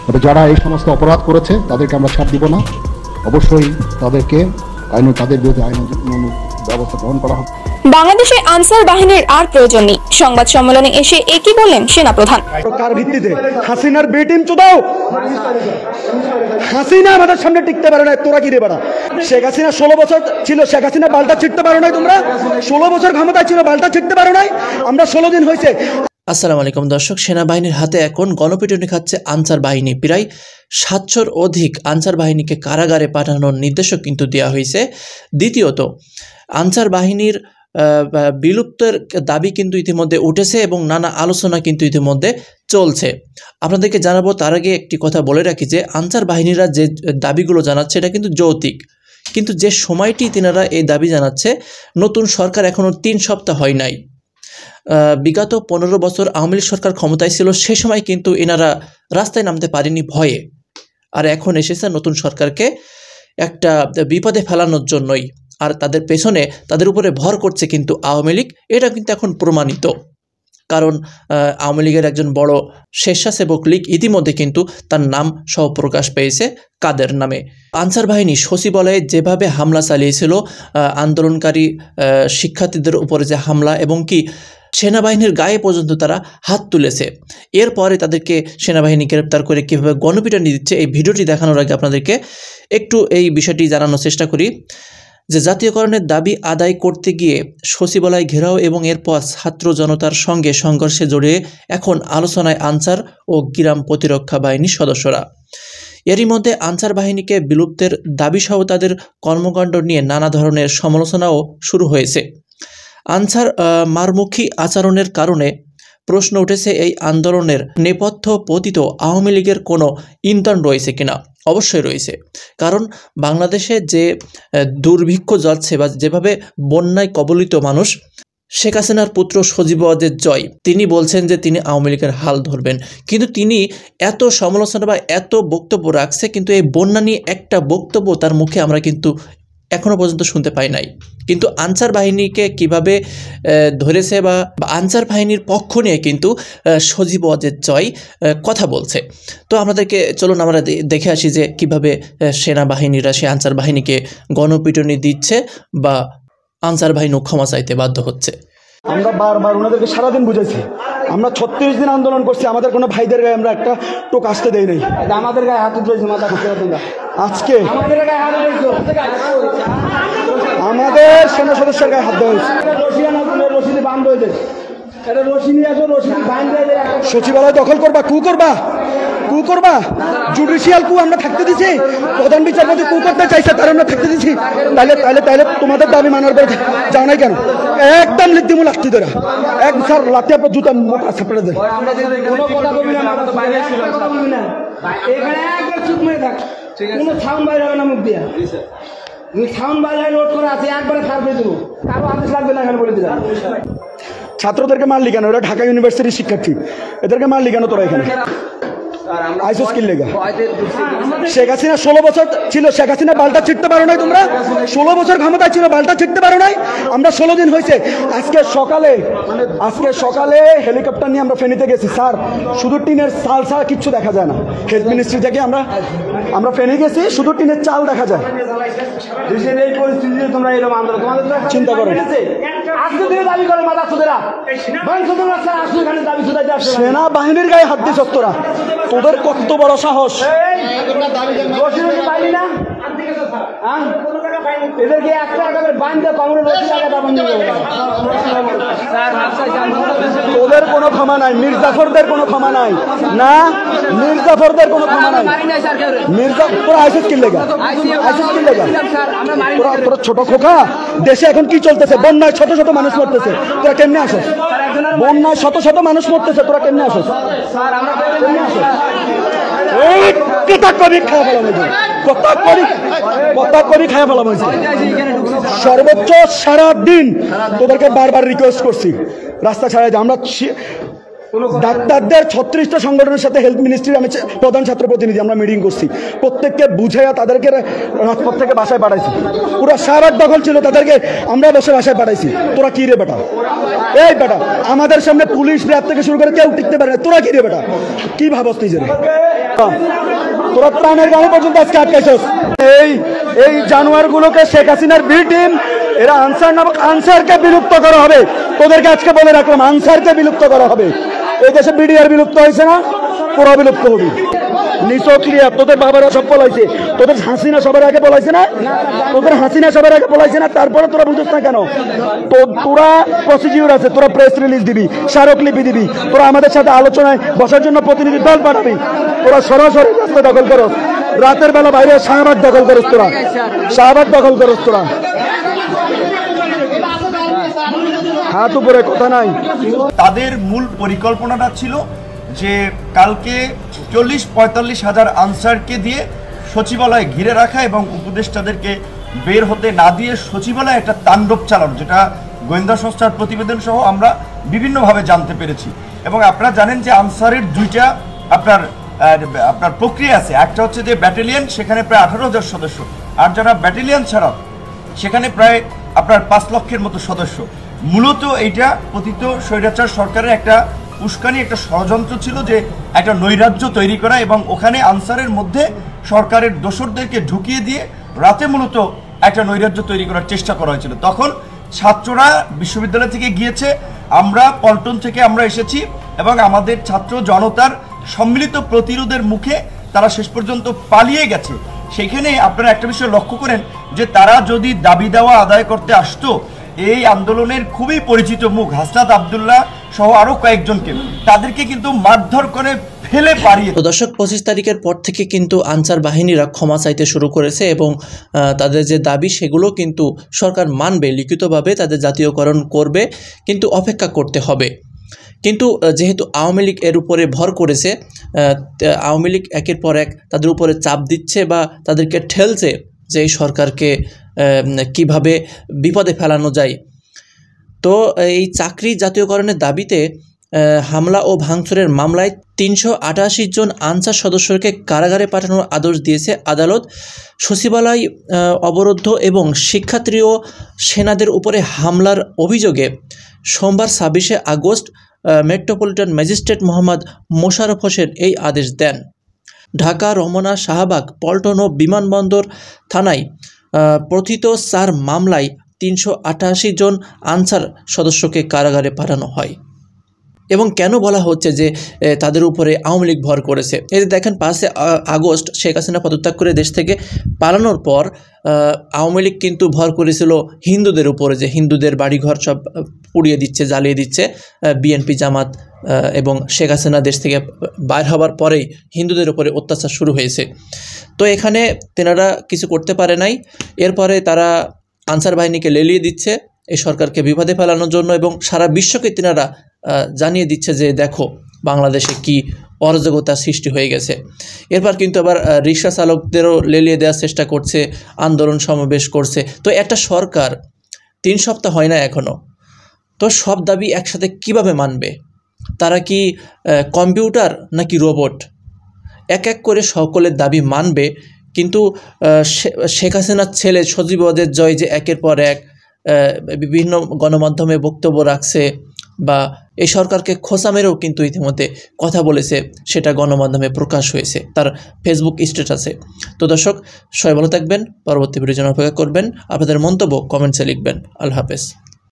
তবে যারা এই সমস্ত অপরাধ করেছে তাদেরকে আমরা ছাড় দিব না, অবশ্যই তাদেরকে তাদের বিরুদ্ধে আইন ব্যবস্থা গ্রহণ করা হবে। বাংলাদেশে আনসার বাহিনীর আর প্রয়োজন নেই, সংবাদ সম্মেলনে এসে একই বললেন সেনাপ্রধান। কার ভিত্তিতে? হাসিনার বি টিম চুদাও। হাসিনা আমাদের সামনে টিকতে পারে না, তোরা কি রে বাড়া? শেখ হাসিনা 16 বছর ছিল, শেখ হাসিনা বালটা ছিটতে পারো নাই তোমরা? 16 বছর ক্ষমতায় ছিল, বালটা ছিটতে পারো নাই? আমরা 16 দিন হয়েছে। আসসালামু আলাইকুম দর্শক, সেনাবাহিনীর হাতে এখন গণপিটুনি খাচ্ছে আনসার বাহিনী। প্রায় 700-র অধিক আনসার বাহিনীকে কারাগারে পাঠানোর নির্দেশও কিন্তু দেওয়া হয়েছে। দ্বিতীয়ত, আনসার বাহিনীর বিলুপ্তের দাবি কিন্তু ইতিমধ্যে উঠেছে এবং নানা আলোচনা কিন্তু ইতিমধ্যে চলছে। আপনাদেরকে জানাবো, তার আগে একটি কথা বলে রাখি যে আনসার বাহিনীরা যে দাবিগুলো জানাচ্ছে এটা কিন্তু যৌক্তিক, কিন্তু যে সময়টি তিনারা এই দাবি জানাচ্ছে, নতুন সরকার এখনও 3 সপ্তাহ হয় নাই। বিগত 15 বছর আওয়ামী লীগ সরকার ক্ষমতায় ছিল, সে সময় কিন্তু এনারা রাস্তায় নামতে পারেনি ভয়ে, আর এখন এসেছে নতুন সরকারকে একটা বিপদে ফেলানোর জন্যই, আর তাদের পেছনে তাদের উপরে ভর করছে কিন্তু আওয়ামী লীগ। এটা কিন্তু এখন প্রমাণিত, কারণ আওয়ামী লীগের একজন বড় স্বেচ্ছাসেবক লীগ ইতিমধ্যে কিন্তু তার নাম সহ প্রকাশ পেয়েছে কাদের নামে। আনসার বাহিনী সচিবালয়ে যেভাবে হামলা চালিয়েছিল, আন্দোলনকারী শিক্ষার্থীদের উপরে যে হামলা, এবং কি সেনাবাহিনীর গায়ে পর্যন্ত তারা হাত তুলেছে, এরপরে তাদেরকে সেনাবাহিনী গ্রেপ্তার করে কীভাবে গণপিটুনি দিচ্ছে, এই ভিডিওটি দেখানোর আগে আপনাদেরকে একটু এই বিষয়টি জানানোর চেষ্টা করি যে জাতীয়করণের দাবি আদায় করতে গিয়ে সচিবালয় ঘেরাও এবং এরপর ছাত্র জনতার সঙ্গে সংঘর্ষে জড়িয়ে এখন আলোচনায় আনসার ও গ্রাম প্রতিরক্ষা বাহিনীর সদস্যরা। এরই মধ্যে আনসার বাহিনীকে বিলুপ্তের দাবিসহ তাদের কর্মকাণ্ড নিয়ে নানা ধরনের সমালোচনাও শুরু হয়েছে। আনসার মারমুখী আচরণের কারণে প্রশ্ন উঠেছে, এই আন্দোলনের নেপথ্য পতিত আওয়ামী লীগের কোনো ইন্ধন রয়েছে কিনা? অবশ্যই রয়েছে, কারণ বাংলাদেশে যে দুর্ভিক্ষ যাচ্ছে বা যেভাবে বন্যায় কবলিত মানুষ, শেখ হাসিনার পুত্র সজীব ওয়াজেদ জয় তিনি বলছেন যে তিনি আওয়ামী লীগের হাল ধরবেন, কিন্তু তিনি এত সমালোচনা বা এত বক্তব্য রাখছে, কিন্তু এই বন্যা নিয়ে একটা বক্তব্য তার মুখে আমরা কিন্তু এখনও পর্যন্ত শুনতে পাই নাই। কিন্তু আনসার বাহিনীকে কিভাবে ধরেছে বা আনসার বাহিনীর পক্ষ নিয়ে কিন্তু সজীব ওয়াজেদ জয় কথা বলছে। তো আমাদেরকে চলুন আমরা দেখে আসি যে কিভাবে সেনাবাহিনীরা সে আনসার বাহিনীকে গণপিটুনি দিচ্ছে বা আনসার বাহিনী ক্ষমা চাইতে বাধ্য হচ্ছে। আমরা বারবার ওনাদেরকে সারাদিন বুঝেছি, আমরা 36 দিন আন্দোলন করছি, আমাদের কোনো ভাইদের গায়ে আমরা একটা টোক আসতে দেই নাই। আমাদের গায়ে হাত উঠেছে, মাথা আজকে আমাদের সেনা সদস্যের গায়ে হাত দেওয়া হয়েছে। সচিবালয় দখল করবা, কু করবা, জুডিশিয়াল কু আমরা থাকতে দিছি, প্রধান বিচারপতি কু করতে চাইছে তার আমরা থাকতে দিছি। তাহলে তোমাদের দাবি মানার পর যাও নাই কেন? একদম লিদ্দিমূল আসছি তোরা, এক স্যার লাঠি আপনার জুতা মোটা ছাপড়ে দেয়। ছাত্রদেরকে মারলি কেন? ওরা ঢাকা ইউনিভার্সিটির শিক্ষার্থী, এদেরকে মারলি কেন তোরা এখানে? শেখ হাসিনা 16 বছর ছিল, শেখ হাসিনা বালটা ছিটতে পারো নাই তোমরা? 16 বছর ক্ষমতায় ছিল, বালটা ছিটতে পারো নাই? আমরা 16 দিন হয়েছে। আজকে সকালে হেলিকপ্টার নিয়ে আমরা ফেনীতে গেছি স্যার, শুধু টিনের চাল ছাড়া কিচ্ছু দেখা যায় না। হেলথ মিনিস্ট্রি থেকে আমরা ফেনী গেছি, শুধু টিনের চাল দেখা যায়। এই পরিস্থিতিতে তোমরা এরকম আন্দোলন চিন্তা করো। সেনাবাহিনীর গায়ে হাত দিস তোরা, তোদের কত বড় সাহস! তোদের কোনো ক্ষমা নাই, মির্জাফরদের কোনো ক্ষমা নাই, না মির্জাফরদের কোনো ক্ষমা নাই। তোরা আইসিস কি লেগা? তোরা ছোট খোকা, দেশে এখন কি চলতেছে? বন্যায় শত শত মানুষ মরতেছে, তোরা কেমনে আসস? বন্যায় শত শত মানুষ মরতেছে, তোরা কেমনে আসস? সর্বোচ্চ সারাদিন তোদেরকে বারবার রিকোয়েস্ট করছি রাস্তা ছাড়াই। আমরা ডাক্তারদের 36টা সংগঠনের সাথে হেলথ মিনিস্ট্রির আমি প্রধান ছাত্র প্রতিনিধি আমরা মিটিং করছি, প্রত্যেককে বুঝাইয়া তাদেরকে রাজপথ থেকে বাসায় পাঠাইছি। পুরো শাহবাগ দখল ছিল, তাদেরকে আমরা বসে বাসায় পাঠাইছি। তোরা কি রে বেটা? এই বেটা, আমাদের সামনে পুলিশ র্যাব থেকে শুরু করে কেউ টিকতে পারে না, তোরা কি রে বেটা? কি ভাবস নিজের? তোরা প্রাণের গানে পর্যন্ত আজকে আটকাইছস। এই জানোয়ারগুলোকে শেখ হাসিনার বি টিম এরা আনসার নামক আনসারকে বিলুপ্ত করা হবে। তোদেরকে আজকে বলে রাখলাম, আনসারকে বিলুপ্ত করা হবে। এই দেশে বিডিআর বিলুপ্ত হয়েছে না, পুরো বিলুপ্ত হবে। নিচো ক্লিয়ার, তোদের বাবারা সব পলাইছে, তোদের হাসিনা সবার আগে পলাইছে না, তোদের হাসিনা সবার আগে পলাইছে না, তারপরে তোরা বুঝছ না কেন? তো তোরা প্রসিডিউর আছে, তোরা প্রেস রিলিজ দিবি, স্মারকলিপি দিবি, তোরা আমাদের সাথে আলোচনায় বসার জন্য প্রতিনিধি দল পাঠাবি। তোরা সরাসরি রাস্তা দখল করো, রাতের বেলা বাইরে শাহবাগ দখল করস, তোরা শাহবাগ দখল করস, তোরা হাত উপরে কথা নাই। তাদের মূল পরিকল্পনাটা ছিল যে কালকে 40-45 হাজার আনসারকে দিয়ে সচিবালয় ঘিরে রাখা এবং উপদেষ্টাদেরকে বের হতে না দিয়ে সচিবালয়ে একটা তাণ্ডব চালানো, যেটা গোয়েন্দা সংস্থার প্রতিবেদন সহ আমরা বিভিন্নভাবে জানতে পেরেছি। এবং আপনারা জানেন যে আনসারের দুইটা আপনার প্রক্রিয়া আছে। একটা হচ্ছে যে ব্যাটালিয়ন, সেখানে প্রায় 18,000 সদস্য, আর যারা ব্যাটালিয়ন ছাড়া সেখানে প্রায় আপনার 5 লক্ষের মতো সদস্য। মূলত এইটা পতিত স্বৈরাচার সরকারের একটা উস্কানি, একটা ষড়যন্ত্র ছিল যে একটা নৈরাজ্য তৈরি করা, এবং ওখানে আনসারের মধ্যে সরকারের দোসরদেরকে ঢুকিয়ে দিয়ে রাতে মূলত একটা নৈরাজ্য তৈরি করার চেষ্টা করা হয়েছিল। তখন ছাত্ররা বিশ্ববিদ্যালয় থেকে গিয়েছে, আমরা পল্টন থেকে আমরা এসেছি, এবং আমাদের ছাত্র জনতার সম্মিলিত প্রতিরোধের মুখে তারা শেষ পর্যন্ত পালিয়ে গেছে। সেখানে আপনারা একটা বিষয় লক্ষ্য করেন যে তারা যদি দাবি দেওয়া আদায় করতে আসতো, এই আন্দোলনের খুবই পরিচিত মুখ হাসনাত আব্দুল্লাহ সহ আরো কয়েকজনকে তাদেরকে কিন্তু মারধর করে ফেলে পারিয়ে। তো দর্শক, 25 তারিখের পর থেকে কিন্তু আনসার বাহিনীরা ক্ষমা চাইতে শুরু করেছে এবং তাদের যে দাবি সেগুলো কিন্তু সরকার মানবে, লিখিতভাবে তাদের জাতীয়করণ করবে, কিন্তু অপেক্ষা করতে হবে। কিন্তু যেহেতু আওয়ামী লীগ এর উপরে ভর করেছে, আওয়ামী লীগ একের পর এক তাদের উপরে চাপ দিচ্ছে বা তাদেরকে ঠেলছে যে এই সরকারকে কিভাবে বিপদে ফেলানো যায়। তো এই চাকরি জাতীয়করণের দাবিতে হামলা ও ভাঙচুরের মামলায় 388 জন আনসার সদস্যকে কারাগারে পাঠানোর আদেশ দিয়েছে আদালত। সচিবালয় অবরুদ্ধ এবং শিক্ষার্থী ও সেনাদের উপরে হামলার অভিযোগে সোমবার 26 August metropolitan magistrate Mohammad Mosharraf Hossain এই আদেশ দেন। ঢাকা, রমনা, শাহবাগ, পল্টন ও বিমানবন্দর থানায় প্রথিত 4 মামলায় 388 জন আনসার সদস্যকে কারাগারে পাঠানো হয়। এবং কেন বলা হচ্ছে যে তাদের উপরে আওয়ামী লীগ ভর করেছে? এই যে দেখেন, 5 আগস্ট শেখ হাসিনা পদত্যাগ করে দেশ থেকে পালানোর পর আওয়ামী লীগ কিন্তু ভর করেছিল হিন্দুদের উপরে, যে হিন্দুদের বাড়িঘর সব পুড়িয়ে দিচ্ছে, জ্বালিয়ে দিচ্ছে বিএনপি, জামাত, এবং শেখ হাসিনা দেশ থেকে বাইর হওয়ার পরেই হিন্দুদের উপরে অত্যাচার শুরু হয়েছে। তো এখানে তেনারা কিছু করতে পারে নাই। এরপরে তারা আনসার বাহিনীকে লেলিয়ে দিচ্ছে এই সরকারকে বিপদে ফেলানোর জন্য, এবং সারা বিশ্বকে তেনারা জানিয়ে দিচ্ছে যে দেখো বাংলাদেশে কি অরাজকতা সৃষ্টি হয়ে গেছে। এরপর কিন্তু আবার রিক্সা চালকদেরও লেলিয়ে দেওয়ার চেষ্টা করছে, আন্দোলন সমাবেশ করছে। তো একটা সরকার 3 সপ্তাহ হয় না এখনও, তো সব দাবি একসাথে কিভাবে মানবে? তারা কি কম্পিউটার নাকি রোবট? এক এক করে সকলের দাবি মানবে, কিন্তু শেখ হাসিনার ছেলে সজীব ওয়াজেদ জয় যে একের পর এক বিভিন্ন গণমাধ্যমে বক্তব্য রাখছে বা এই সরকারকে খোঁচা মেরেও কিন্তু ইতিমধ্যে কথা বলেছে, সেটা গণমাধ্যমে প্রকাশ হয়েছে তার ফেসবুক স্ট্যাটাসে। তো দর্শক, সবাই ভালো থাকবেন, পরবর্তী ভিডিওর জন্য অপেক্ষা করবেন। আপনাদের মন্তব্য কমেন্টসে লিখবেন। আল্লাহ হাফেজ।